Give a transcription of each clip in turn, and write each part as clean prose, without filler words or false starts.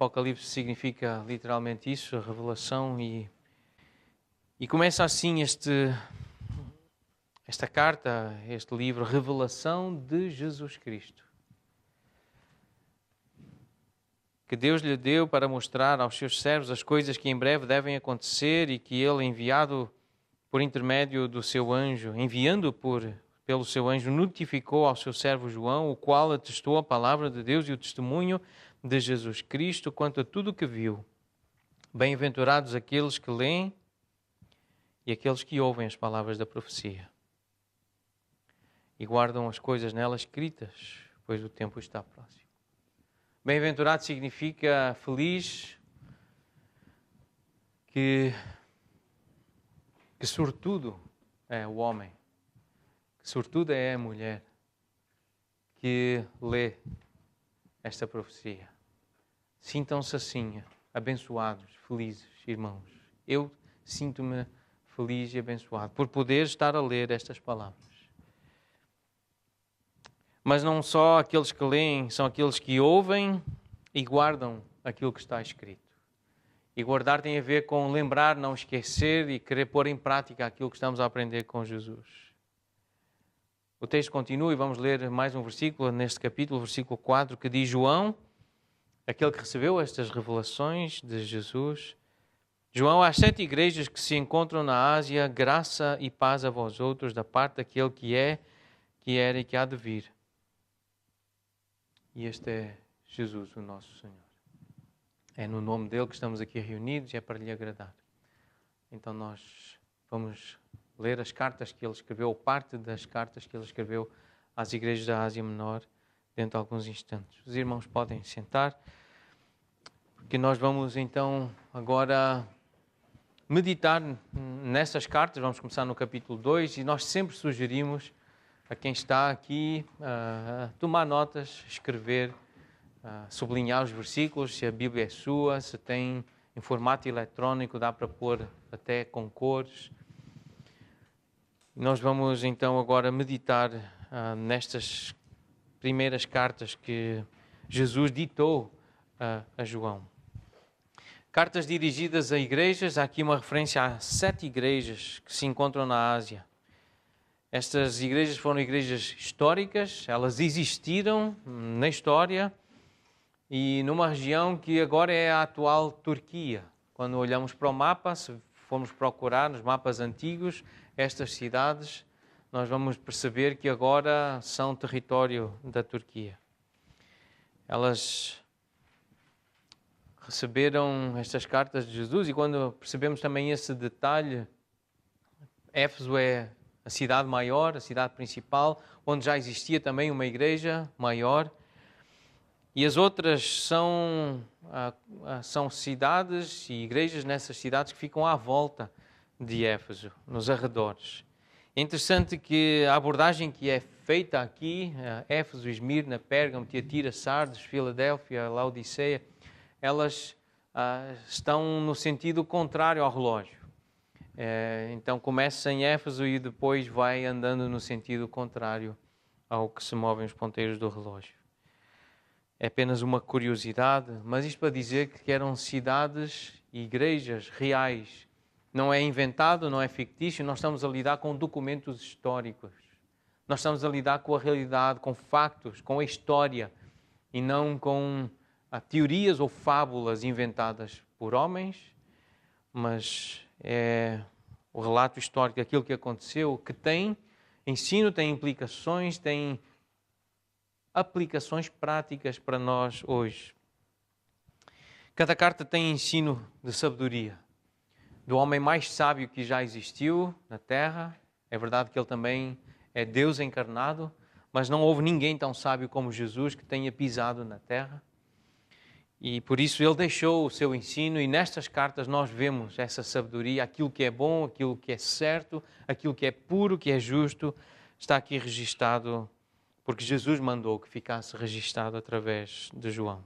Apocalipse significa literalmente isso, a revelação, e começa assim esta carta, este livro, Revelação de Jesus Cristo, que Deus lhe deu para mostrar aos seus servos as coisas que em breve devem acontecer e que ele, enviado por intermédio do seu anjo, pelo seu anjo, notificou ao seu servo João, o qual atestou a palavra de Deus e o testemunho de Jesus Cristo quanto a tudo o que viu. Bem-aventurados aqueles que leem e aqueles que ouvem as palavras da profecia e guardam as coisas nelas escritas, pois o tempo está próximo. Bem-aventurado significa feliz, que sortudo é o homem, que sortuda é a mulher que lê esta profecia. Sintam-se assim, abençoados, felizes, irmãos. Eu sinto-me feliz e abençoado por poder estar a ler estas palavras. Mas não só aqueles que leem, são aqueles que ouvem e guardam aquilo que está escrito. E guardar tem a ver com lembrar, não esquecer e querer pôr em prática aquilo que estamos a aprender com Jesus. O texto continua e vamos ler mais um versículo neste capítulo, versículo 4, que diz: João, aquele que recebeu estas revelações de Jesus, João, às 7 igrejas que se encontram na Ásia, graça e paz a vós outros, da parte daquele que é, que era e que há de vir. E este é Jesus, o nosso Senhor. É no nome dele que estamos aqui reunidos e é para lhe agradar. Então nós vamos ler as cartas que ele escreveu, ou parte das cartas que ele escreveu às igrejas da Ásia Menor, dentro de alguns instantes. Os irmãos podem sentar, porque nós vamos então agora meditar nessas cartas. Vamos começar no capítulo 2 e nós sempre sugerimos a quem está aqui tomar notas, escrever, sublinhar os versículos, se a Bíblia é sua, se tem em formato eletrónico, dá para pôr até com cores. Nós vamos então agora meditar nestas primeiras cartas que Jesus ditou a João. Cartas dirigidas a igrejas, há aqui uma referência a 7 igrejas que se encontram na Ásia. Estas igrejas foram igrejas históricas, elas existiram na história e numa região que agora é a atual Turquia. Quando olhamos para o mapa, se formos procurar nos mapas antigos, estas cidades, nós vamos perceber que agora são território da Turquia. Elas receberam estas cartas de Jesus e quando percebemos também esse detalhe, Éfeso é a cidade maior, a cidade principal, onde já existia também uma igreja maior. E as outras são cidades e igrejas nessas cidades que ficam à volta de Éfeso, nos arredores. É interessante que a abordagem que é feita aqui, Éfeso, Esmirna, Pérgamo, Tiatira, Sardes, Filadélfia, Laodiceia, elas estão no sentido contrário ao relógio. Então começa em Éfeso e depois vai andando no sentido contrário ao que se movem os ponteiros do relógio. É apenas uma curiosidade, mas isto para dizer que eram cidades e igrejas reais. Não é inventado, não é fictício, nós estamos a lidar com documentos históricos. Nós estamos a lidar com a realidade, com factos, com a história e não com teorias ou fábulas inventadas por homens, mas é o relato histórico daquilo que aconteceu, que tem ensino, tem implicações, tem aplicações práticas para nós hoje. Cada carta tem ensino de sabedoria do homem mais sábio que já existiu na Terra. É verdade que ele também é Deus encarnado, mas não houve ninguém tão sábio como Jesus que tenha pisado na Terra. E por isso ele deixou o seu ensino e nestas cartas nós vemos essa sabedoria, aquilo que é bom, aquilo que é certo, aquilo que é puro, que é justo, está aqui registado porque Jesus mandou que ficasse registado através de João.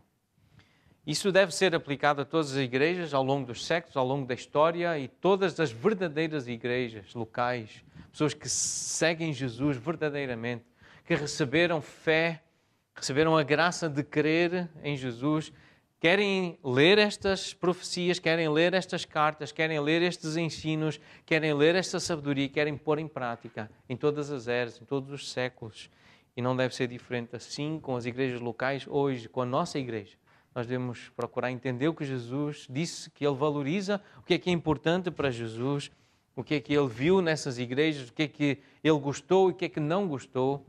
Isso deve ser aplicado a todas as igrejas ao longo dos séculos, ao longo da história e todas as verdadeiras igrejas locais, pessoas que seguem Jesus verdadeiramente, que receberam fé, receberam a graça de crer em Jesus, querem ler estas profecias, querem ler estas cartas, querem ler estes ensinos, querem ler esta sabedoria, querem pôr em prática em todas as eras, em todos os séculos. E não deve ser diferente assim com as igrejas locais hoje, com a nossa igreja. Nós devemos procurar entender o que Jesus disse, que Ele valoriza, o que é importante para Jesus, o que é que Ele viu nessas igrejas, o que é que Ele gostou e o que é que não gostou,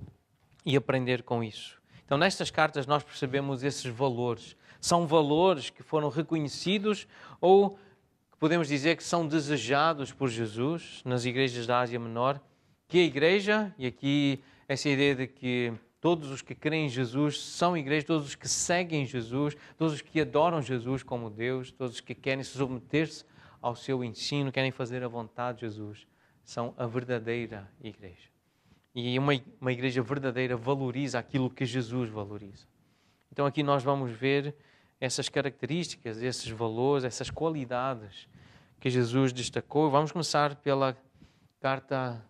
e aprender com isso. Então, nestas cartas nós percebemos esses valores. São valores que foram reconhecidos ou que podemos dizer que são desejados por Jesus nas igrejas da Ásia Menor, que a igreja, e aqui essa ideia de que todos os que creem em Jesus são igrejas, todos os que seguem Jesus, todos os que adoram Jesus como Deus, todos os que querem submeter-se ao seu ensino, querem fazer a vontade de Jesus, são a verdadeira igreja. E uma igreja verdadeira valoriza aquilo que Jesus valoriza. Então aqui nós vamos ver essas características, esses valores, essas qualidades que Jesus destacou. Vamos começar pela carta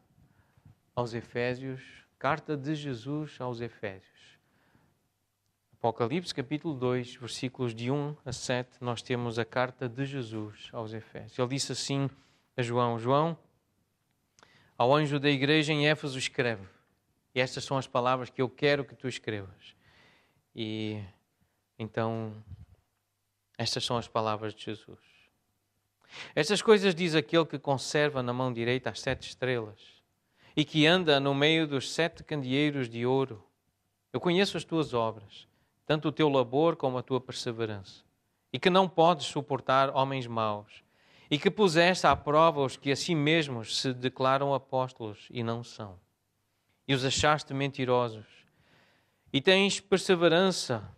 aos Efésios, carta de Jesus aos Efésios. Apocalipse capítulo 2, versículos de 1 a 7, nós temos a carta de Jesus aos Efésios. Ele disse assim a João: João, ao anjo da igreja em Éfeso escreve. E estas são as palavras que eu quero que tu escrevas. E então, estas são as palavras de Jesus. Estas coisas diz aquele que conserva na mão direita as 7 estrelas e que anda no meio dos 7 candeeiros de ouro. Eu conheço as tuas obras, tanto o teu labor como a tua perseverança, e que não podes suportar homens maus, e que puseste à prova os que a si mesmos se declaram apóstolos e não são, e os achaste mentirosos, e tens perseverança,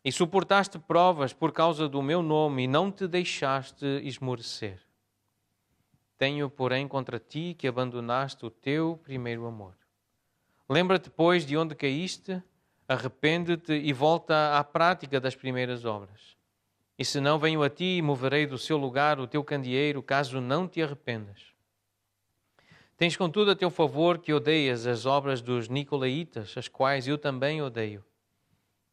e suportaste provas por causa do meu nome, e não te deixaste esmorecer. Tenho, porém, contra ti que abandonaste o teu primeiro amor. Lembra-te, pois, de onde caíste, arrepende-te e volta à prática das primeiras obras. E se não, venho a ti e moverei do seu lugar o teu candeeiro, caso não te arrependas. Tens, contudo, a teu favor que odeias as obras dos nicolaítas, as quais eu também odeio.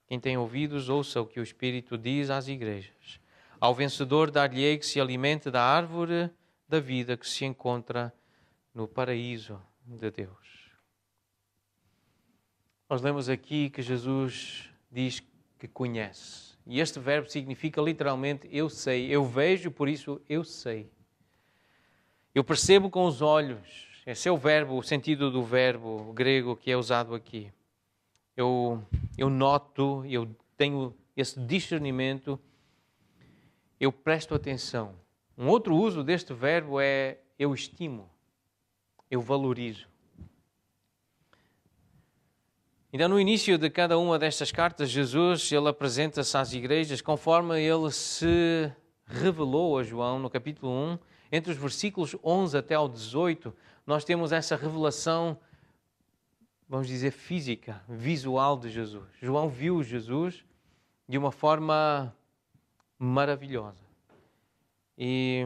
Quem tem ouvidos, ouça o que o Espírito diz às igrejas. Ao vencedor dar-lhe-ei que se alimente da árvore da vida que se encontra no paraíso de Deus. Nós lemos aqui que Jesus diz que conhece. E este verbo significa literalmente eu sei. Eu vejo, por isso eu sei. Eu percebo com os olhos. Esse é o verbo, o sentido do verbo grego que é usado aqui. Eu noto, eu tenho esse discernimento, eu presto atenção. Um outro uso deste verbo é eu estimo, eu valorizo. Então, no início de cada uma destas cartas, Jesus ele apresenta-se às igrejas conforme ele se revelou a João no capítulo 1. Entre os versículos 11 até ao 18, nós temos essa revelação, vamos dizer, física, visual de Jesus. João viu Jesus de uma forma maravilhosa. E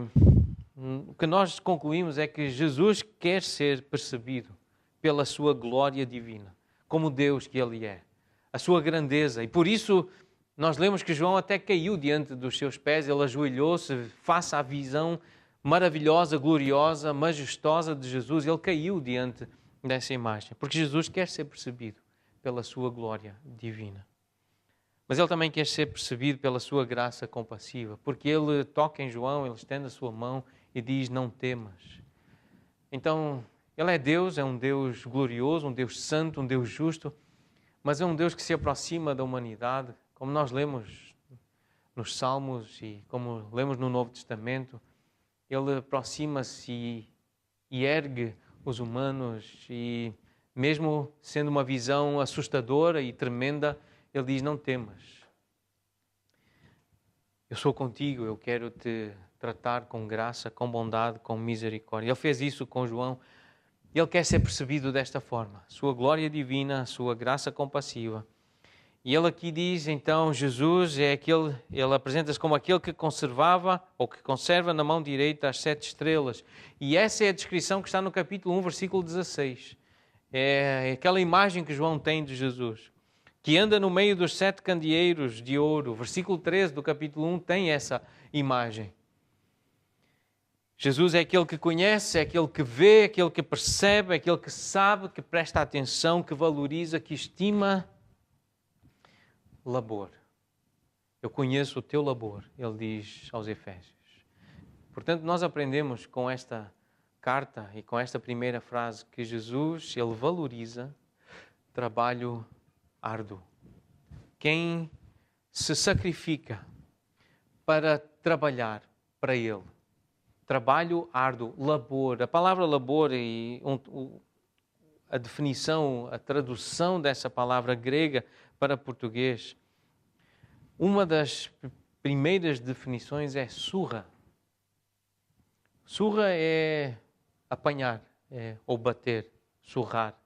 o que nós concluímos é que Jesus quer ser percebido pela sua glória divina, como Deus que Ele é, a sua grandeza. E por isso nós lemos que João até caiu diante dos seus pés, ele ajoelhou-se face à visão maravilhosa, gloriosa, majestosa de Jesus. Ele caiu diante dessa imagem, porque Jesus quer ser percebido pela sua glória divina. Mas ele também quer ser percebido pela sua graça compassiva, porque ele toca em João, ele estende a sua mão e diz, não temas. Então, ele é um Deus glorioso, um Deus santo, um Deus justo, mas é um Deus que se aproxima da humanidade, como nós lemos nos Salmos e como lemos no Novo Testamento. Ele aproxima-se e ergue os humanos e, mesmo sendo uma visão assustadora e tremenda, ele diz, não temas. Eu sou contigo, eu quero te tratar com graça, com bondade, com misericórdia. Ele fez isso com João. Ele quer ser percebido desta forma. Sua glória divina, sua graça compassiva. E ele aqui diz, então, Jesus é aquele, ele apresenta-se como aquele que conservava, ou que conserva na mão direita as 7 estrelas. E essa é a descrição que está no capítulo 1, versículo 16. É aquela imagem que João tem de Jesus. que anda no meio dos 7 candeeiros de ouro. Versículo 13 do capítulo 1 tem essa imagem. Jesus é aquele que conhece, é aquele que vê, é aquele que percebe, é aquele que sabe, que presta atenção, que valoriza, que estima labor. Eu conheço o teu labor, ele diz aos Efésios. Portanto, nós aprendemos com esta carta e com esta primeira frase que Jesus, ele valoriza trabalho árduo. Quem se sacrifica para trabalhar para ele. Trabalho árduo, labor. A palavra labor e a definição, a tradução dessa palavra grega para português, uma das primeiras definições é surra. Surra é apanhar, ou bater, surrar.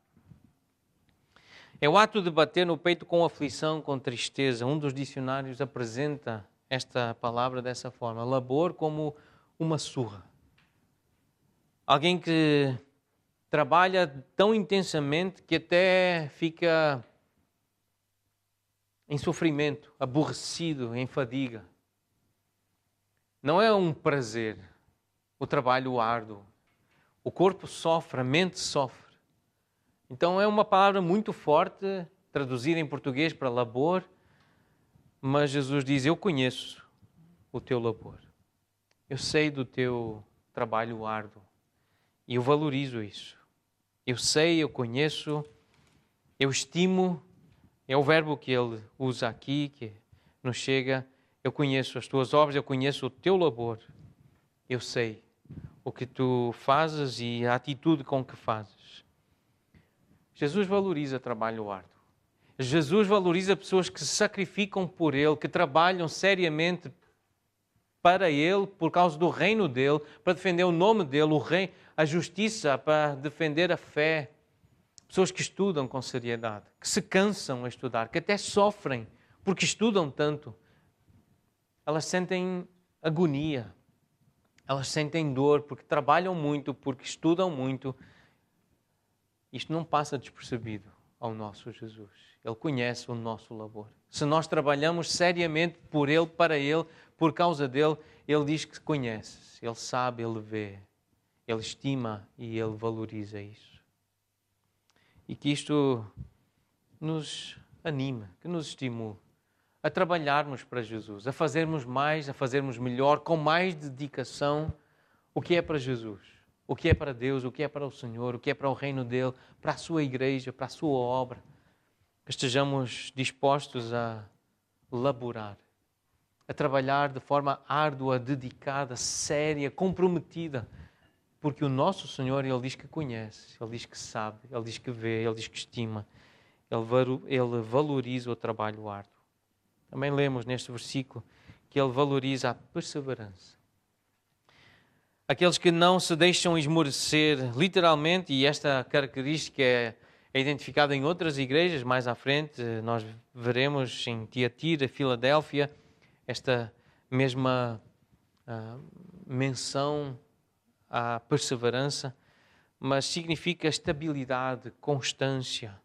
É o ato de bater no peito com aflição, com tristeza. Um dos dicionários apresenta esta palavra dessa forma. Labor como uma surra. Alguém que trabalha tão intensamente que até fica em sofrimento, aborrecido, em fadiga. Não é um prazer o trabalho árduo. O corpo sofre, a mente sofre. Então é uma palavra muito forte, traduzida em português para labor, mas Jesus diz, eu conheço o teu labor. Eu sei do teu trabalho árduo e eu valorizo isso. Eu sei, eu conheço, eu estimo, é o verbo que ele usa aqui, que nos chega, eu conheço as tuas obras, eu conheço o teu labor. Eu sei o que tu fazes e a atitude com que fazes. Jesus valoriza trabalho árduo. Jesus valoriza pessoas que se sacrificam por Ele, que trabalham seriamente para Ele, por causa do reino dEle, para defender o nome dEle, o reino, a justiça, para defender a fé. Pessoas que estudam com seriedade, que se cansam a estudar, que até sofrem porque estudam tanto. Elas sentem agonia, elas sentem dor porque trabalham muito, porque estudam muito. Isto não passa despercebido ao nosso Jesus. Ele conhece o nosso labor. Se nós trabalhamos seriamente por Ele, para Ele, por causa dEle, Ele diz que conhece, Ele sabe, Ele vê, Ele estima e Ele valoriza isso. E que isto nos anime, que nos estimule a trabalharmos para Jesus, a fazermos mais, a fazermos melhor, com mais dedicação, o que é para Jesus. O que é para Deus, o que é para o Senhor, o que é para o reino dEle, para a sua igreja, para a sua obra. Que estejamos dispostos a laborar, a trabalhar de forma árdua, dedicada, séria, comprometida. Porque o nosso Senhor, Ele diz que conhece, Ele diz que sabe, Ele diz que vê, Ele diz que estima. Ele valoriza o trabalho árduo. Também lemos neste versículo que Ele valoriza a perseverança. Aqueles que não se deixam esmorecer, literalmente, e esta característica é identificada em outras igrejas, mais à frente, nós veremos em Tiatira, Filadélfia, esta mesma menção à perseverança, mas significa estabilidade, constância.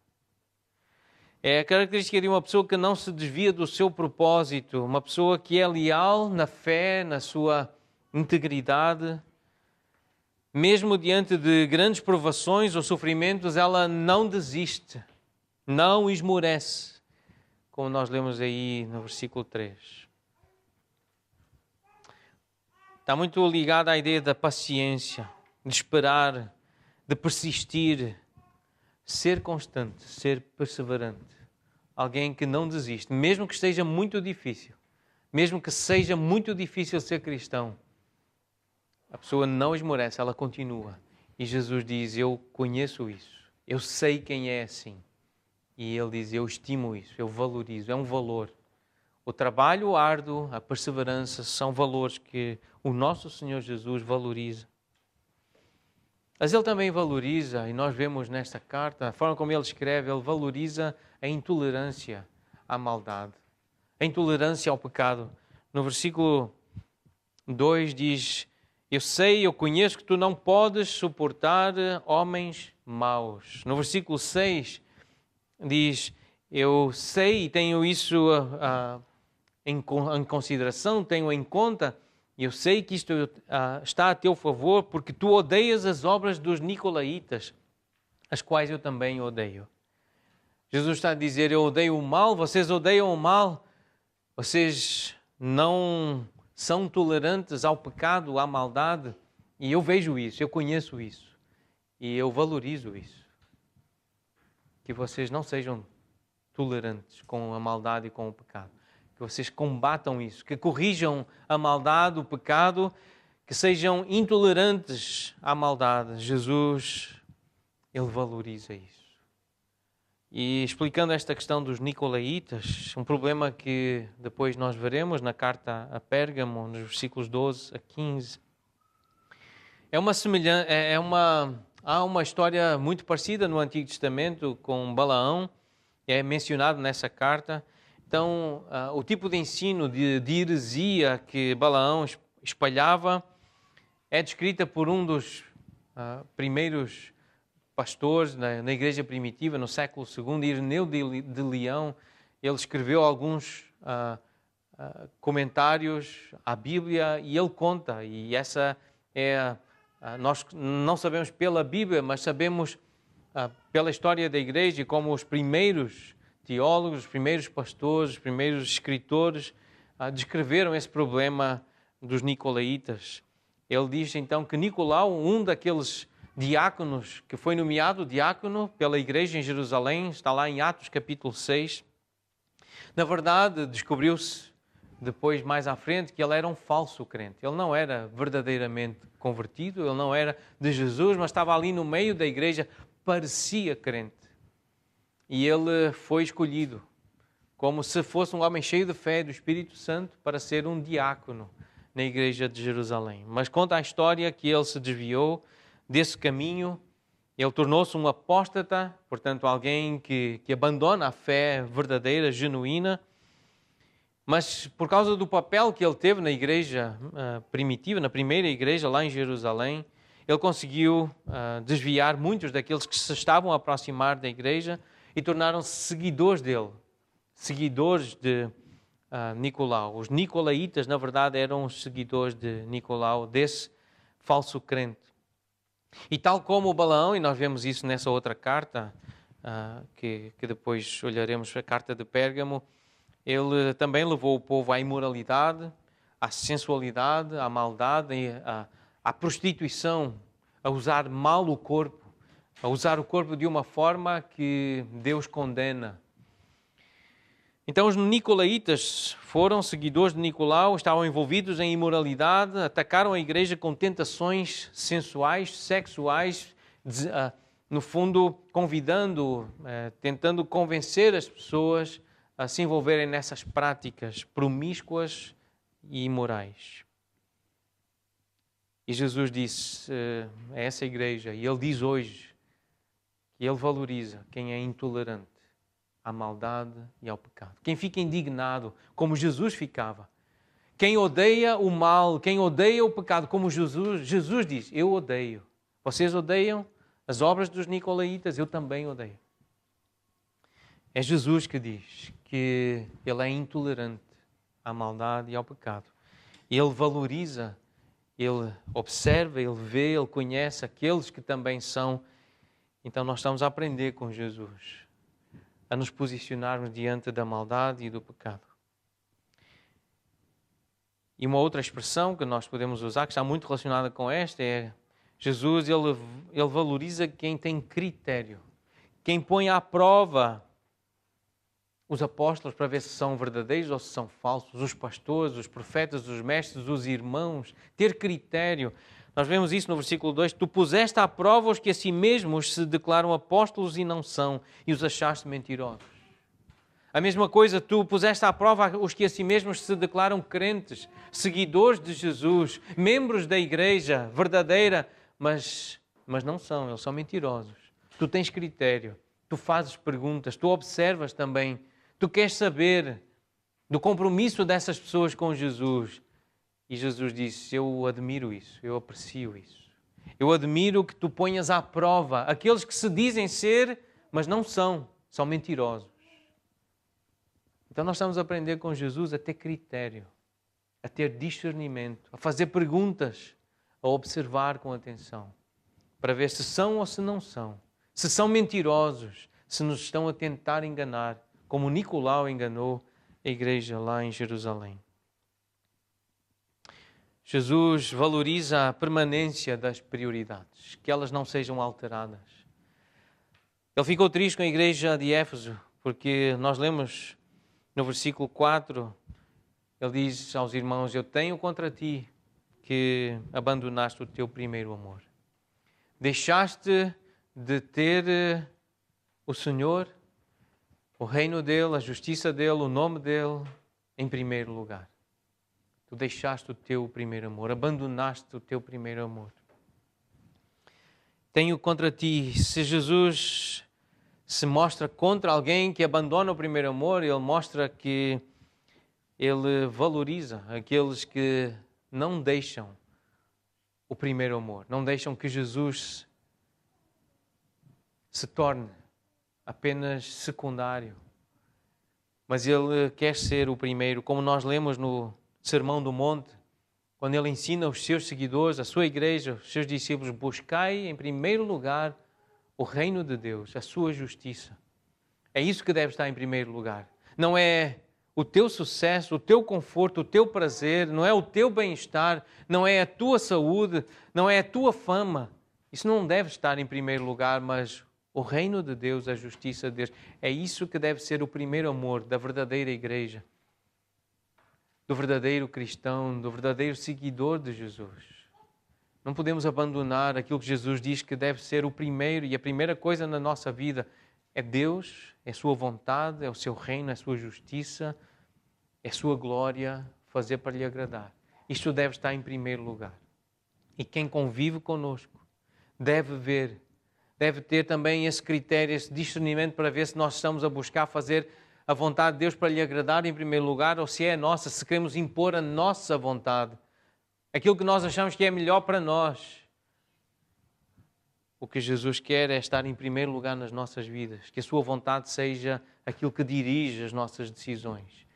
É a característica de uma pessoa que não se desvia do seu propósito, uma pessoa que é leal na fé, na sua integridade. Mesmo diante de grandes provações ou sofrimentos, ela não desiste, não esmorece, como nós lemos aí no versículo 3. Está muito ligada à ideia da paciência, de esperar, de persistir, ser constante, ser perseverante. Alguém que não desiste, mesmo que esteja muito difícil, mesmo que seja muito difícil ser cristão. A pessoa não esmorece, ela continua. E Jesus diz, eu conheço isso, eu sei quem é assim. E Ele diz, eu estimo isso, eu valorizo, é um valor. O trabalho árduo, a perseverança são valores que o nosso Senhor Jesus valoriza. Mas Ele também valoriza, e nós vemos nesta carta, a forma como Ele escreve, Ele valoriza a intolerância à maldade, a intolerância ao pecado. No versículo 2 diz, eu sei, eu conheço que tu não podes suportar homens maus. No versículo 6 diz, Eu sei e tenho isso em consideração, tenho em conta, e eu sei que isto está a teu favor, porque tu odeias as obras dos nicolaítas, as quais eu também odeio. Jesus está a dizer, eu odeio o mal, vocês odeiam o mal, vocês não são tolerantes ao pecado, à maldade, e eu vejo isso, eu conheço isso, e eu valorizo isso. Que vocês não sejam tolerantes com a maldade e com o pecado. Que vocês combatam isso, que corrijam a maldade, o pecado, que sejam intolerantes à maldade. Jesus, Ele valoriza isso. E explicando esta questão dos nicolaítas, um problema que depois nós veremos na carta a Pérgamo, nos versículos 12 a 15, há uma história muito parecida no Antigo Testamento com Balaão, é mencionado nessa carta. Então, o tipo de ensino de heresia que Balaão espalhava é descrita por um dos primeiros pastores na igreja primitiva, no século II, Ireneu de Leão. Ele escreveu alguns comentários à Bíblia e ele conta, e essa é nós não sabemos pela Bíblia, mas sabemos pela história da igreja, como os primeiros teólogos, os primeiros pastores, os primeiros escritores descreveram esse problema dos nicolaítas. Ele diz então que Nicolau, um daqueles diáconos que foi nomeado diácono pela igreja em Jerusalém, está lá em Atos capítulo 6, na verdade descobriu-se depois, mais à frente, que ele era um falso crente. Ele não era verdadeiramente convertido, ele não era de Jesus, mas estava ali no meio da igreja, parecia crente. E ele foi escolhido como se fosse um homem cheio de fé do Espírito Santo para ser um diácono na igreja de Jerusalém. Mas conta a história que ele se desviou desse caminho, ele tornou-se um apóstata, portanto alguém que abandona a fé verdadeira, genuína. Mas por causa do papel que ele teve na igreja primitiva, na primeira igreja lá em Jerusalém, ele conseguiu desviar muitos daqueles que se estavam a aproximar da igreja e tornaram-se seguidores dele, seguidores de Nicolau. Os nicolaítas, na verdade, eram os seguidores de Nicolau, desse falso crente. E tal como o Balaão, e nós vemos isso nessa outra carta, que depois olharemos, a carta de Pérgamo, ele também levou o povo à imoralidade, à sensualidade, à maldade, à prostituição, a usar mal o corpo, a usar o corpo de uma forma que Deus condena. Então os nicolaítas foram seguidores de Nicolau, estavam envolvidos em imoralidade, atacaram a igreja com tentações sensuais, sexuais, no fundo convidando, tentando convencer as pessoas a se envolverem nessas práticas promíscuas e imorais. E Jesus disse a essa igreja, e Ele diz hoje, que Ele valoriza quem é intolerante à maldade e ao pecado. Quem fica indignado, como Jesus ficava. Quem odeia o mal, quem odeia o pecado, como Jesus diz, eu odeio. Vocês odeiam as obras dos nicolaítas, eu também odeio. É Jesus que diz que Ele é intolerante à maldade e ao pecado. Ele valoriza, Ele observa, Ele vê, Ele conhece aqueles que também são. Então nós estamos a aprender com Jesus, a nos posicionarmos diante da maldade e do pecado. E uma outra expressão que nós podemos usar, que está muito relacionada com esta, é Jesus, ele valoriza quem tem critério, quem põe à prova os apóstolos para ver se são verdadeiros ou se são falsos, os pastores, os profetas, os mestres, os irmãos, ter critério. Nós vemos isso no versículo 2, tu puseste à prova os que a si mesmos se declaram apóstolos e não são, e os achaste mentirosos. A mesma coisa, tu puseste à prova os que a si mesmos se declaram crentes, seguidores de Jesus, membros da igreja verdadeira, mas não são, eles são mentirosos. Tu tens critério, tu fazes perguntas, tu observas também, tu queres saber do compromisso dessas pessoas com Jesus. E Jesus disse, eu admiro isso, eu aprecio isso. Eu admiro que tu ponhas à prova aqueles que se dizem ser, mas não são, são mentirosos. Então nós estamos a aprender com Jesus a ter critério, a ter discernimento, a fazer perguntas, a observar com atenção, para ver se são ou se não são, se são mentirosos, se nos estão a tentar enganar, como Nicolau enganou a igreja lá em Jerusalém. Jesus valoriza a permanência das prioridades, que elas não sejam alteradas. Ele ficou triste com a igreja de Éfeso, porque nós lemos no versículo 4, ele diz aos irmãos: eu tenho contra ti que abandonaste o teu primeiro amor. Deixaste de ter o Senhor, o reino dele, a justiça dele, o nome dele em primeiro lugar. Tu deixaste o teu primeiro amor, abandonaste o teu primeiro amor. Tenho contra ti, se Jesus se mostra contra alguém que abandona o primeiro amor, ele mostra que ele valoriza aqueles que não deixam o primeiro amor, não deixam que Jesus se torne apenas secundário. Mas ele quer ser o primeiro, como nós lemos no Sermão do Monte, quando ele ensina os seus seguidores, a sua igreja, os seus discípulos: buscai em primeiro lugar o reino de Deus, a sua justiça. É isso que deve estar em primeiro lugar. Não é o teu sucesso, o teu conforto, o teu prazer, não é o teu bem-estar, não é a tua saúde, não é a tua fama. Isso não deve estar em primeiro lugar, mas o reino de Deus, a justiça de Deus. É isso que deve ser o primeiro amor da verdadeira igreja, do verdadeiro cristão, do verdadeiro seguidor de Jesus. Não podemos abandonar aquilo que Jesus diz que deve ser o primeiro, e a primeira coisa na nossa vida é Deus, é a sua vontade, é o seu reino, é a sua justiça, é a sua glória, fazer para lhe agradar. Isto deve estar em primeiro lugar. E quem convive conosco deve ver, deve ter também esse critério, esse discernimento para ver se nós estamos a buscar fazer a vontade de Deus para lhe agradar em primeiro lugar, ou se é a nossa, se queremos impor a nossa vontade, aquilo que nós achamos que é melhor para nós. O que Jesus quer é estar em primeiro lugar nas nossas vidas, que a sua vontade seja aquilo que dirige as nossas decisões.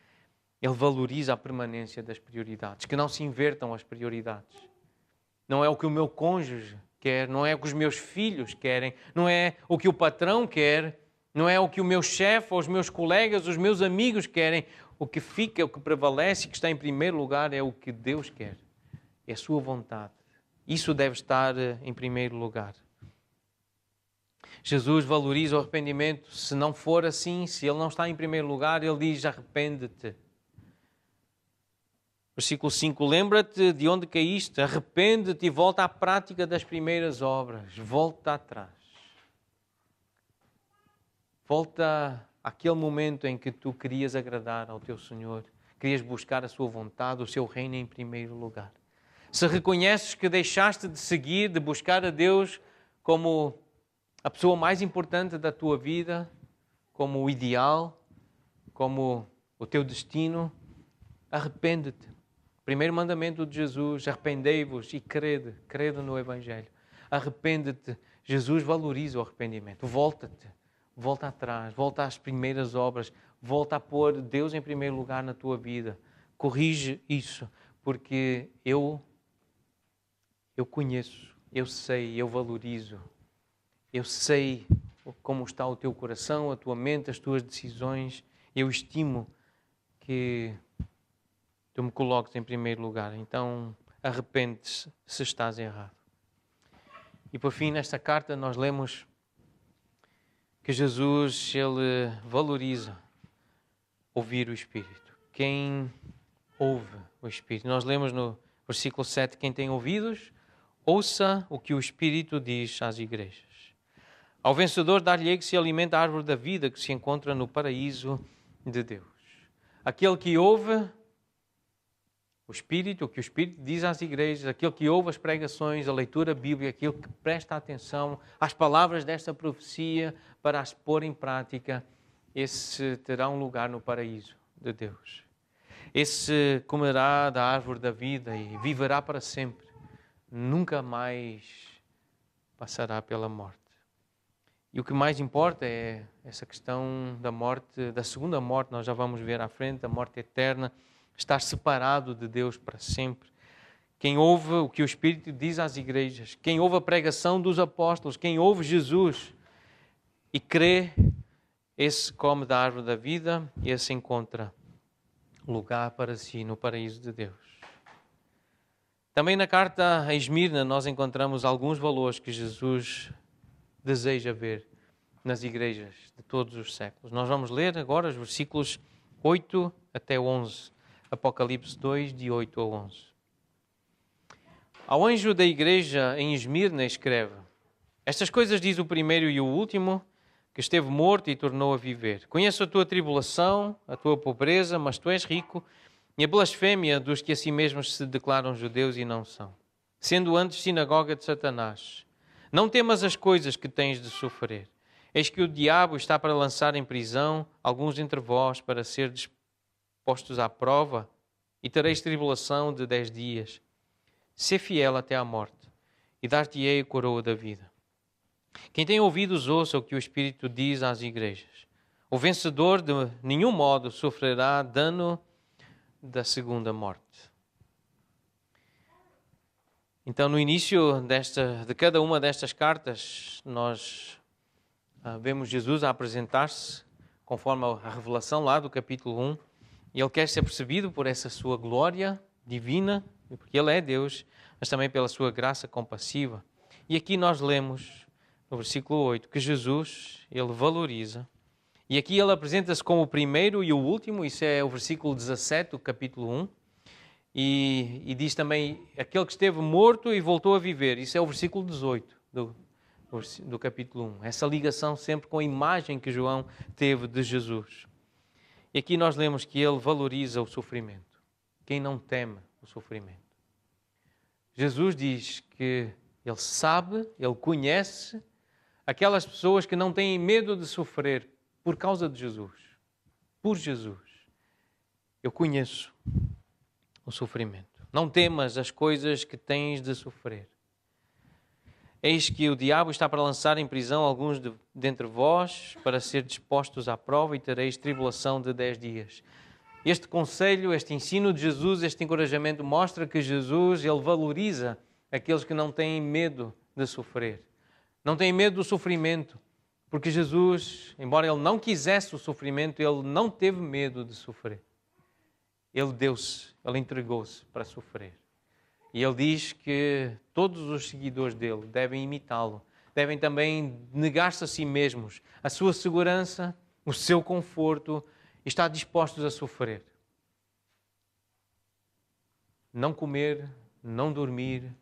Ele valoriza a permanência das prioridades, que não se invertam as prioridades. Não é o que o meu cônjuge quer, não é o que os meus filhos querem, não é o que o patrão quer, não é o que o meu chefe, ou os meus colegas, os meus amigos querem. O que fica, o que prevalece, que está em primeiro lugar é o que Deus quer. É a sua vontade. Isso deve estar em primeiro lugar. Jesus valoriza o arrependimento. Se não for assim, se ele não está em primeiro lugar, ele diz: arrepende-te. Versículo 5, lembra-te de onde caíste, arrepende-te e volta à prática das primeiras obras. Volta atrás. Volta àquele momento em que tu querias agradar ao teu Senhor, querias buscar a sua vontade, o seu reino em primeiro lugar. Se reconheces que deixaste de seguir, de buscar a Deus como a pessoa mais importante da tua vida, como o ideal, como o teu destino, arrepende-te. Primeiro mandamento de Jesus: arrependei-vos e crede no Evangelho. Arrepende-te. Jesus valoriza o arrependimento. Volta-te, volta atrás, volta às primeiras obras, volta a pôr Deus em primeiro lugar na tua vida. Corrige isso, porque eu conheço, eu sei, eu valorizo, eu sei como está o teu coração, a tua mente, as tuas decisões. Eu estimo que tu me coloques em primeiro lugar. Então, arrepende-te se estás errado. E por fim, nesta carta nós lemos que Jesus, ele valoriza ouvir o Espírito. Quem ouve o Espírito. Nós lemos no versículo 7, quem tem ouvidos, ouça o que o Espírito diz às igrejas. Ao vencedor dar-lhe-ei que se alimenta a árvore da vida que se encontra no paraíso de Deus. Aquele que ouve o Espírito, o que o Espírito diz às igrejas, aquele que ouve as pregações, a leitura bíblica, aquele que presta atenção às palavras desta profecia para as pôr em prática, esse terá um lugar no paraíso de Deus. Esse comerá da árvore da vida e viverá para sempre. Nunca mais passará pela morte. E o que mais importa é essa questão da morte, da segunda morte, nós já vamos ver à frente, a morte eterna, estar separado de Deus para sempre. Quem ouve o que o Espírito diz às igrejas, quem ouve a pregação dos apóstolos, quem ouve Jesus e crê, esse come da árvore da vida e esse encontra lugar para si no paraíso de Deus. Também na carta a Esmirna nós encontramos alguns valores que Jesus deseja ver nas igrejas de todos os séculos. Nós vamos ler agora os versículos 8 até 11, Apocalipse 2, de 8 a 11. Ao anjo da igreja em Esmirna escreve: Estas coisas diz o primeiro e o último, que esteve morto e tornou a viver. Conheço a tua tribulação, a tua pobreza, mas tu és rico, e a blasfémia dos que a si mesmos se declaram judeus e não são, sendo antes sinagoga de Satanás. Não temas as coisas que tens de sofrer. Eis que o diabo está para lançar em prisão alguns entre vós para ser postos à prova, e tereis tribulação de 10 dias. Sê fiel até à morte, e dar-te-ei a coroa da vida. Quem tem ouvidos, ouça o que o Espírito diz às igrejas. O vencedor de nenhum modo sofrerá dano da segunda morte. Então, no início de cada uma destas cartas, nós vemos Jesus a apresentar-se conforme a revelação lá do capítulo 1. E ele quer ser percebido por essa sua glória divina, porque ele é Deus, mas também pela sua graça compassiva. E aqui nós lemos no versículo 8 que Jesus, ele valoriza. E aqui ele apresenta-se como o primeiro e o último, isso é o versículo 17 do capítulo 1. E diz também, aquele que esteve morto e voltou a viver. Isso é o versículo 18 do capítulo 1. Essa ligação sempre com a imagem que João teve de Jesus. E aqui nós lemos que ele valoriza o sofrimento. Quem não teme o sofrimento. Jesus diz que ele sabe, ele conhece aquelas pessoas que não têm medo de sofrer por causa de Jesus. Por Jesus. Eu conheço o sofrimento. Não temas as coisas que tens de sofrer. Eis que o diabo está para lançar em prisão alguns dentre vós para ser dispostos à prova e tereis tribulação de 10 dias. Este conselho, este ensino de Jesus, este encorajamento mostra que Jesus, ele valoriza aqueles que não têm medo de sofrer. Não têm medo do sofrimento, porque Jesus, embora ele não quisesse o sofrimento, ele não teve medo de sofrer. Ele deu-se, ele entregou-se para sofrer. E ele diz que todos os seguidores dele devem imitá-lo, devem também negar-se a si mesmos, a sua segurança, o seu conforto, e estar dispostos a sofrer. Não comer, não dormir,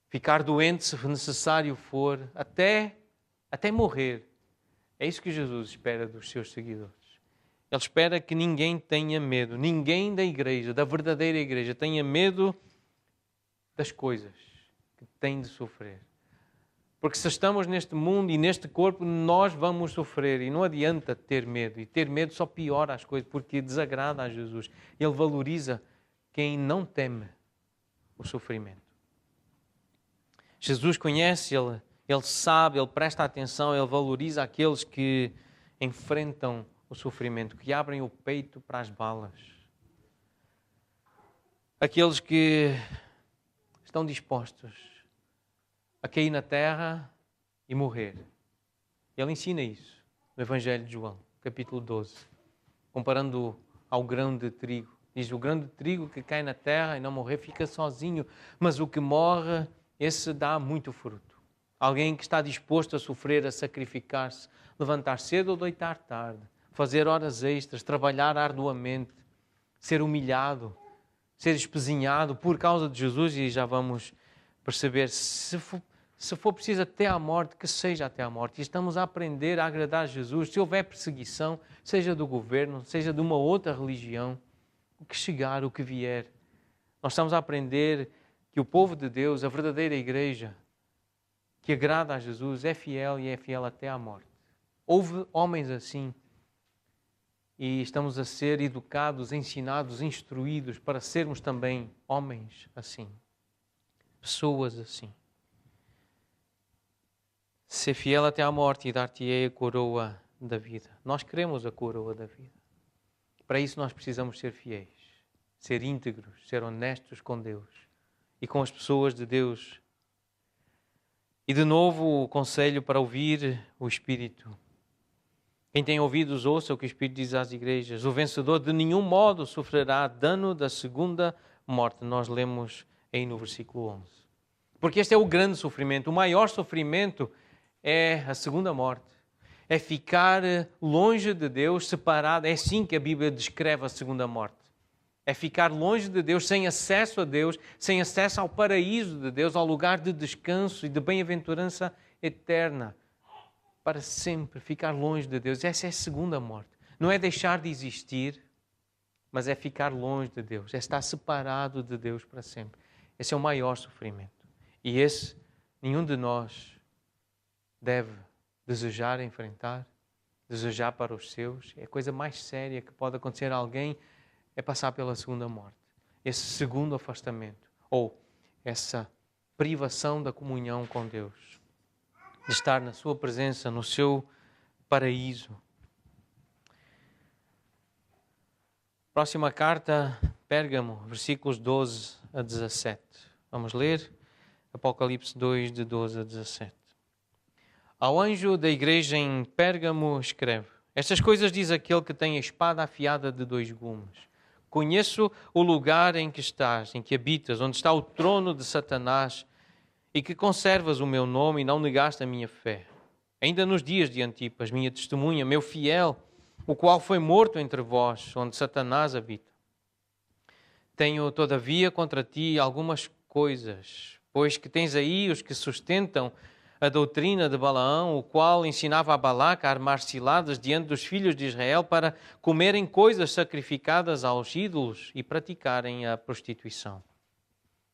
ficar doente se necessário for, até morrer. É isso que Jesus espera dos seus seguidores. Ele espera que ninguém tenha medo, ninguém da igreja, da verdadeira igreja, tenha medo das coisas que tem de sofrer. Porque se estamos neste mundo e neste corpo, nós vamos sofrer e não adianta ter medo. E ter medo só piora as coisas, porque desagrada a Jesus. Ele valoriza quem não teme o sofrimento. Jesus conhece, ele sabe, ele presta atenção, ele valoriza aqueles que enfrentam o sofrimento, que abrem o peito para as balas. Aqueles que estão dispostos a cair na terra e morrer. Ele ensina isso no Evangelho de João, capítulo 12, comparando ao grão de trigo. Diz, o grão de trigo que cai na terra e não morrer fica sozinho, mas o que morre, esse dá muito fruto. Alguém que está disposto a sofrer, a sacrificar-se, levantar cedo ou deitar tarde, fazer horas extras, trabalhar arduamente, ser humilhado, ser espezinhado por causa de Jesus, e já vamos perceber, se for preciso até à morte, que seja até à morte. E estamos a aprender a agradar a Jesus. Se houver perseguição, seja do governo, seja de uma outra religião, o que chegar, o que vier. Nós estamos a aprender que o povo de Deus, a verdadeira igreja, que agrada a Jesus, é fiel e é fiel até à morte. Houve homens assim. E estamos a ser educados, ensinados, instruídos para sermos também homens assim. Pessoas assim. ser fiel até à morte e dar-te-ei a coroa da vida. Nós queremos a coroa da vida. Para isso nós precisamos ser fiéis, ser íntegros, ser honestos com Deus e com as pessoas de Deus. E de novo o conselho para ouvir o Espírito. Quem tem ouvidos, ouça o que o Espírito diz às igrejas. O vencedor de nenhum modo sofrerá dano da segunda morte. Nós lemos aí no versículo 11. Porque este é o grande sofrimento. O maior sofrimento é a segunda morte. É ficar longe de Deus, separado. É assim que a Bíblia descreve a segunda morte. É ficar longe de Deus, sem acesso a Deus, sem acesso ao paraíso de Deus, ao lugar de descanso e de bem-aventurança eterna. Para sempre ficar longe de Deus. Essa é a segunda morte. Não é deixar de existir, mas é ficar longe de Deus. É estar separado de Deus para sempre. Esse é o maior sofrimento. E esse, nenhum de nós deve desejar enfrentar, desejar para os seus. É a coisa mais séria que pode acontecer a alguém, é passar pela segunda morte. Esse segundo afastamento, ou essa privação da comunhão com Deus. De estar na sua presença, no seu paraíso. Próxima carta, Pérgamo, versículos 12 a 17. Vamos ler Apocalipse 2, de 12 a 17. Ao anjo da igreja em Pérgamo escreve: Estas coisas diz aquele que tem a espada afiada de 2 gumes. Conheço o lugar em que estás, em que habitas, onde está o trono de Satanás, e que conservas o meu nome e não negaste a minha fé. Ainda nos dias de Antipas, minha testemunha, meu fiel, o qual foi morto entre vós, onde Satanás habita. Tenho, todavia, contra ti algumas coisas, pois que tens aí os que sustentam a doutrina de Balaão, o qual ensinava a Balaca a armar ciladas diante dos filhos de Israel para comerem coisas sacrificadas aos ídolos e praticarem a prostituição.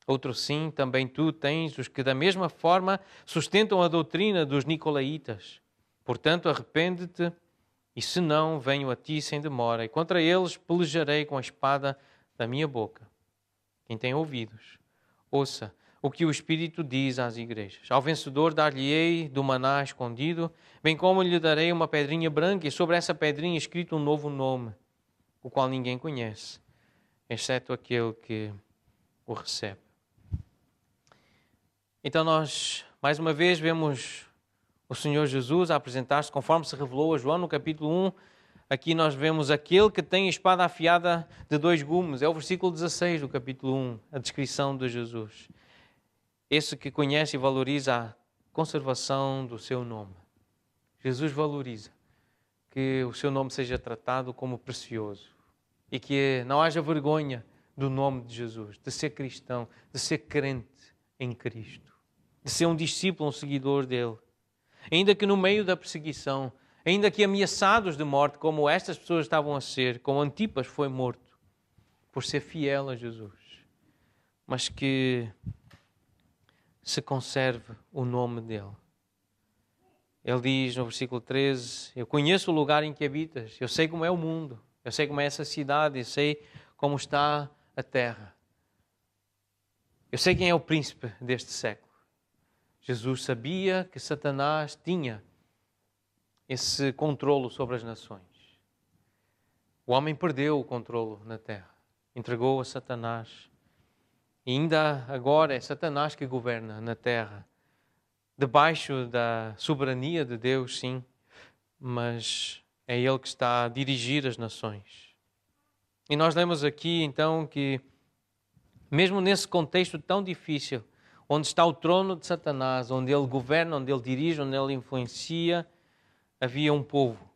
Outro sim, também tu tens os que da mesma forma sustentam a doutrina dos nicolaítas. Portanto, arrepende-te, e se não, venho a ti sem demora, e contra eles pelejarei com a espada da minha boca. Quem tem ouvidos, ouça o que o Espírito diz às igrejas. Ao vencedor dar-lhe-ei do maná escondido, bem como lhe darei uma pedrinha branca, e sobre essa pedrinha escrito um novo nome, o qual ninguém conhece, exceto aquele que o recebe. Então nós, mais uma vez, vemos o Senhor Jesus a apresentar-se conforme se revelou a João no capítulo 1. Aqui nós vemos aquele que tem a espada afiada de 2 gumes. É o versículo 16 do capítulo 1, a descrição de Jesus. Esse que conhece e valoriza a conservação do seu nome. Jesus valoriza que o seu nome seja tratado como precioso e que não haja vergonha do nome de Jesus, de ser cristão, de ser crente em Cristo, de ser um discípulo, um seguidor dele. Ainda que no meio da perseguição, ainda que ameaçados de morte, como estas pessoas estavam a ser, como Antipas foi morto, por ser fiel a Jesus, mas que se conserve o nome dele. Ele diz no versículo 13, eu conheço o lugar em que habitas, eu sei como é o mundo, eu sei como é essa cidade, eu sei como está a terra. Eu sei quem é o príncipe deste século. Jesus sabia que Satanás tinha esse controlo sobre as nações. O homem perdeu o controlo na terra, entregou a Satanás. E ainda agora é Satanás que governa na terra, debaixo da soberania de Deus, sim, mas é Ele que está a dirigir as nações. E nós lemos aqui então que, mesmo nesse contexto tão difícil, onde está o trono de Satanás, onde ele governa, onde ele dirige, onde ele influencia, havia um povo,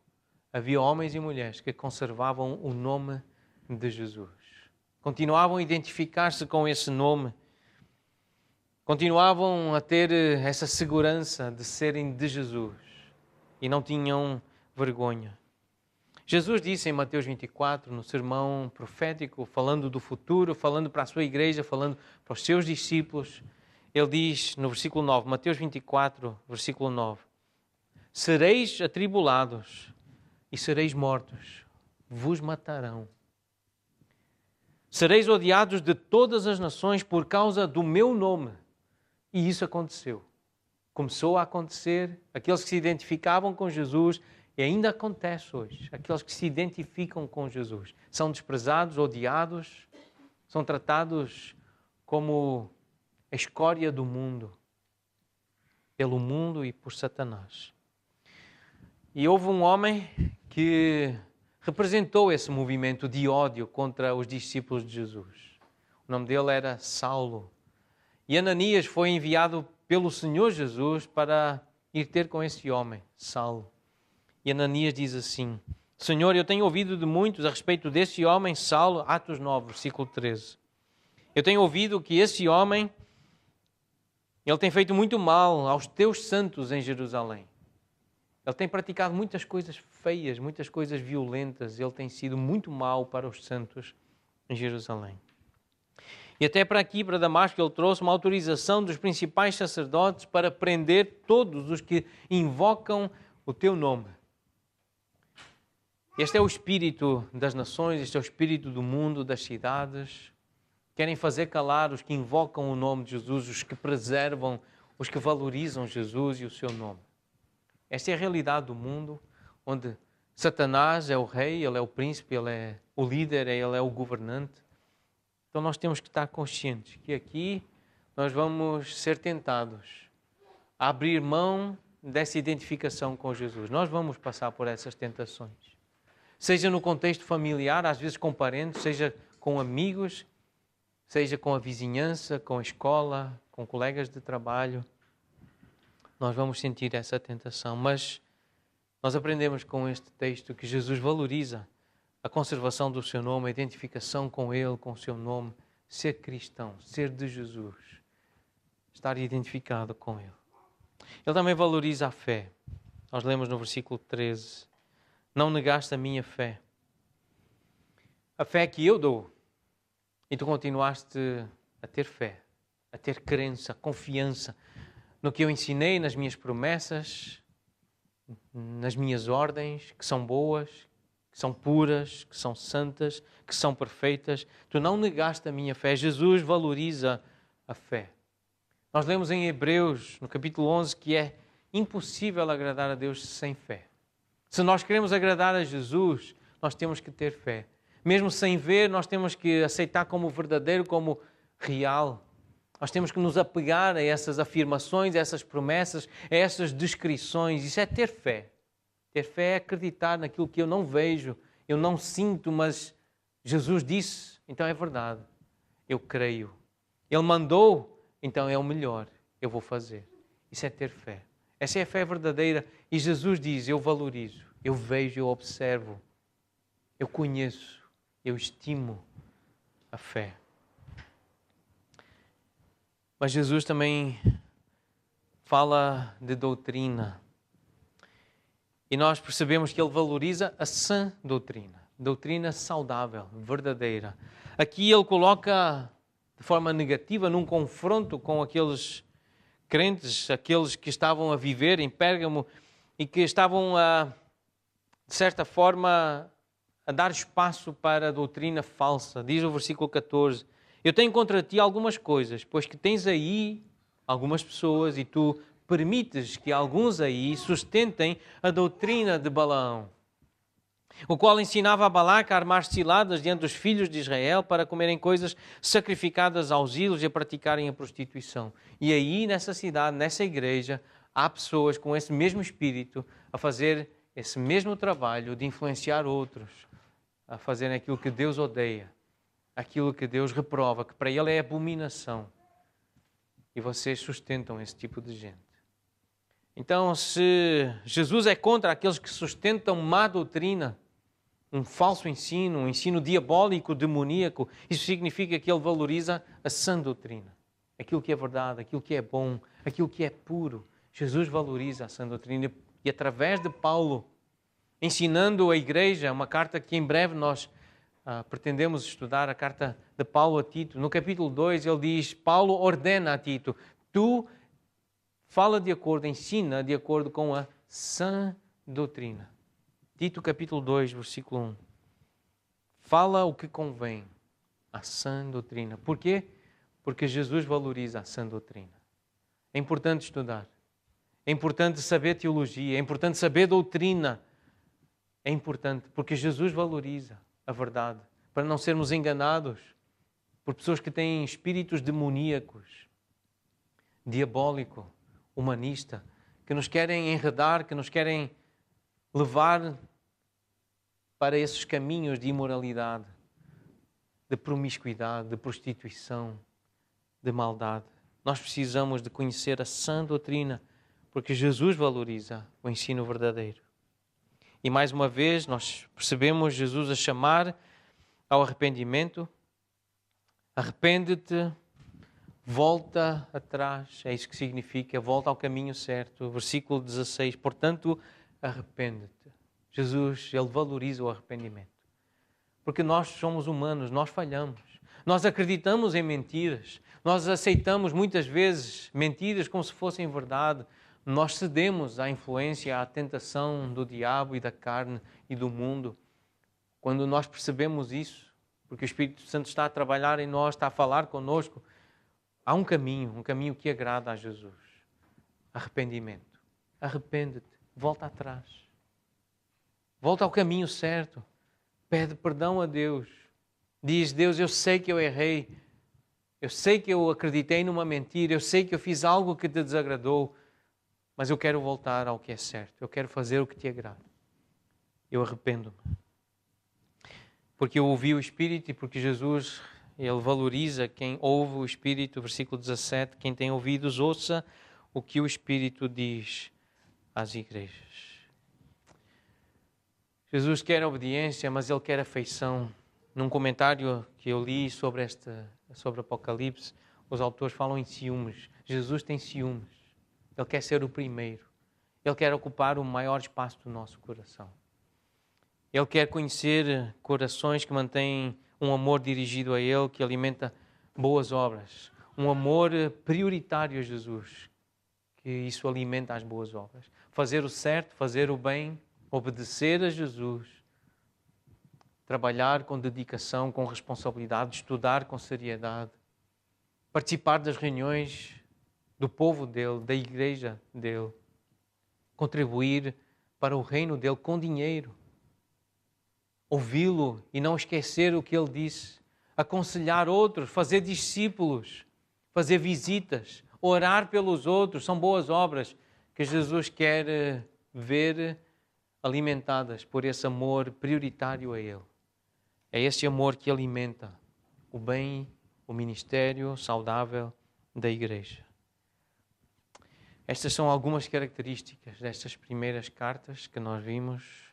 havia homens e mulheres que conservavam o nome de Jesus. Continuavam a identificar-se com esse nome. Continuavam a ter essa segurança de serem de Jesus e não tinham vergonha. Jesus disse em Mateus 24, no sermão profético, falando do futuro, falando para a sua igreja, falando para os seus discípulos, ele diz no versículo 9, Mateus 24, versículo 9, sereis atribulados e sereis mortos, vos matarão. Sereis odiados de todas as nações por causa do meu nome. E isso aconteceu. começou a acontecer, aqueles que se identificavam com Jesus, e ainda acontece hoje. Aqueles que se identificam com Jesus são desprezados, odiados, são tratados como a escória do mundo, pelo mundo e por Satanás. E houve um homem que representou esse movimento de ódio contra os discípulos de Jesus. O nome dele era Saulo. E Ananias foi enviado pelo Senhor Jesus para ir ter com esse homem, Saulo. E Ananias diz assim: Senhor, eu tenho ouvido de muitos a respeito desse homem, Saulo, Atos 9, versículo 13. Eu tenho ouvido que esse homem, ele tem feito muito mal aos teus santos em Jerusalém. Ele tem praticado muitas coisas feias, muitas coisas violentas. Ele tem sido muito mau para os santos em Jerusalém. E até para aqui, para Damasco, ele trouxe uma autorização dos principais sacerdotes para prender todos os que invocam o teu nome. Este é o espírito das nações, este é o espírito do mundo, das cidades. Querem fazer calar os que invocam o nome de Jesus, os que preservam, os que valorizam Jesus e o seu nome. Esta é a realidade do mundo, onde Satanás é o rei, ele é o príncipe, ele é o líder, ele é o governante. Então nós temos que estar conscientes que aqui nós vamos ser tentados a abrir mão dessa identificação com Jesus. Nós vamos passar por essas tentações. Seja no contexto familiar, às vezes com parentes, seja com amigos, seja com a vizinhança, com a escola, com colegas de trabalho. Nós vamos sentir essa tentação, mas nós aprendemos com este texto que Jesus valoriza a conservação do seu nome, a identificação com Ele, com o seu nome, ser cristão, ser de Jesus, estar identificado com Ele. Ele também valoriza a fé. Nós lemos no versículo 13, não negaste a minha fé. A fé que eu dou. E tu continuaste a ter fé, a ter crença, confiança no que eu ensinei, nas minhas promessas, nas minhas ordens, que são boas, que são puras, que são santas, que são perfeitas. Tu não negaste a minha fé. Jesus valoriza a fé. Nós lemos em Hebreus, no capítulo 11, que é impossível agradar a Deus sem fé. Se nós queremos agradar a Jesus, nós temos que ter fé. Mesmo sem ver, nós temos que aceitar como verdadeiro, como real. Nós temos que nos apegar a essas afirmações, a essas promessas, a essas descrições. Isso é ter fé. Ter fé é acreditar naquilo que eu não vejo, eu não sinto, mas Jesus disse, então é verdade. Eu creio. Ele mandou, então é o melhor. Eu vou fazer. Isso é ter fé. Essa é a fé verdadeira. E Jesus diz, eu valorizo, eu vejo, eu observo, eu conheço, eu estimo a fé. Mas Jesus também fala de doutrina. E nós percebemos que Ele valoriza a sã doutrina. Doutrina saudável, verdadeira. Aqui Ele coloca de forma negativa, num confronto com aqueles crentes, aqueles que estavam a viver em Pérgamo e que estavam, de certa forma, a dar espaço para a doutrina falsa. Diz o versículo 14, eu tenho contra ti algumas coisas, pois que tens aí algumas pessoas e tu permites que alguns aí sustentem a doutrina de Balaão, o qual ensinava a Balaque a armar ciladas diante dos filhos de Israel para comerem coisas sacrificadas aos ídolos e a praticarem a prostituição. E aí, nessa cidade, nessa igreja, há pessoas com esse mesmo espírito a fazer esse mesmo trabalho de influenciar outros a fazerem aquilo que Deus odeia, aquilo que Deus reprova, que para Ele é abominação. E vocês sustentam esse tipo de gente. Então, se Jesus é contra aqueles que sustentam má doutrina, um falso ensino, um ensino diabólico, demoníaco, isso significa que Ele valoriza a sã doutrina. Aquilo que é verdade, aquilo que é bom, aquilo que é puro. Jesus valoriza a sã doutrina e através de Paulo, ensinando a igreja, uma carta que em breve nós pretendemos estudar, a carta de Paulo a Tito. No capítulo 2 ele diz, Paulo ordena a Tito, tu fala de acordo, ensina de acordo com a sã doutrina. Tito capítulo 2, versículo 1. Fala o que convém, a sã doutrina. Por quê? Porque Jesus valoriza a sã doutrina. É importante estudar. É importante saber teologia, é importante saber doutrina. É importante porque Jesus valoriza a verdade, para não sermos enganados por pessoas que têm espíritos demoníacos, diabólico, humanista, que nos querem enredar, que nos querem levar para esses caminhos de imoralidade, de promiscuidade, de prostituição, de maldade. Nós precisamos de conhecer a sã doutrina, porque Jesus valoriza o ensino verdadeiro. E mais uma vez nós percebemos Jesus a chamar ao arrependimento. Arrepende-te, volta atrás, é isso que significa, volta ao caminho certo. Versículo 16, portanto, arrepende-te. Jesus, Ele valoriza o arrependimento. Porque nós somos humanos, nós falhamos. Nós acreditamos em mentiras. Nós aceitamos muitas vezes mentiras como se fossem verdade. Nós cedemos à influência, à tentação do diabo e da carne e do mundo. Quando nós percebemos isso, porque o Espírito Santo está a trabalhar em nós, está a falar connosco, há um caminho que agrada a Jesus. Arrependimento. Arrepende-te, volta atrás. Volta ao caminho certo. Pede perdão a Deus. Diz, Deus, eu sei que eu errei. Eu sei que eu acreditei numa mentira. Eu sei que eu fiz algo que te desagradou. Mas eu quero voltar ao que é certo. Eu quero fazer o que te agrada. Eu arrependo-me. Porque eu ouvi o Espírito e porque Jesus, Ele valoriza quem ouve o Espírito. Versículo 17, quem tem ouvidos, ouça o que o Espírito diz às igrejas. Jesus quer obediência, mas Ele quer afeição. Num comentário que eu li sobre Apocalipse, os autores falam em ciúmes. Jesus tem ciúmes. Ele quer ser o primeiro. Ele quer ocupar o maior espaço do nosso coração. Ele quer conhecer corações que mantêm um amor dirigido a Ele, que alimenta boas obras. Um amor prioritário a Jesus, que isso alimenta as boas obras. Fazer o certo, fazer o bem, obedecer a Jesus, trabalhar com dedicação, com responsabilidade, estudar com seriedade, participar das reuniões do povo dele, da igreja dele, contribuir para o reino dele com dinheiro, ouvi-lo e não esquecer o que ele disse, aconselhar outros, fazer discípulos, fazer visitas, orar pelos outros, são boas obras que Jesus quer ver alimentadas por esse amor prioritário a Ele. É esse amor que alimenta o bem, o ministério saudável da igreja. Estas são algumas características destas primeiras cartas que nós vimos.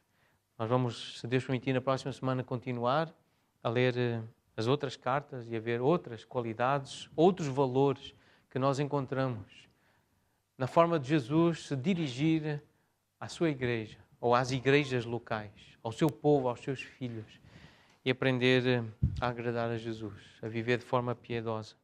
Nós vamos, se Deus permitir, na próxima semana continuar a ler as outras cartas e a ver outras qualidades, outros valores que nós encontramos na forma de Jesus se dirigir à sua igreja, ou às igrejas locais, ao seu povo, aos seus filhos, e aprender a agradar a Jesus, a viver de forma piedosa.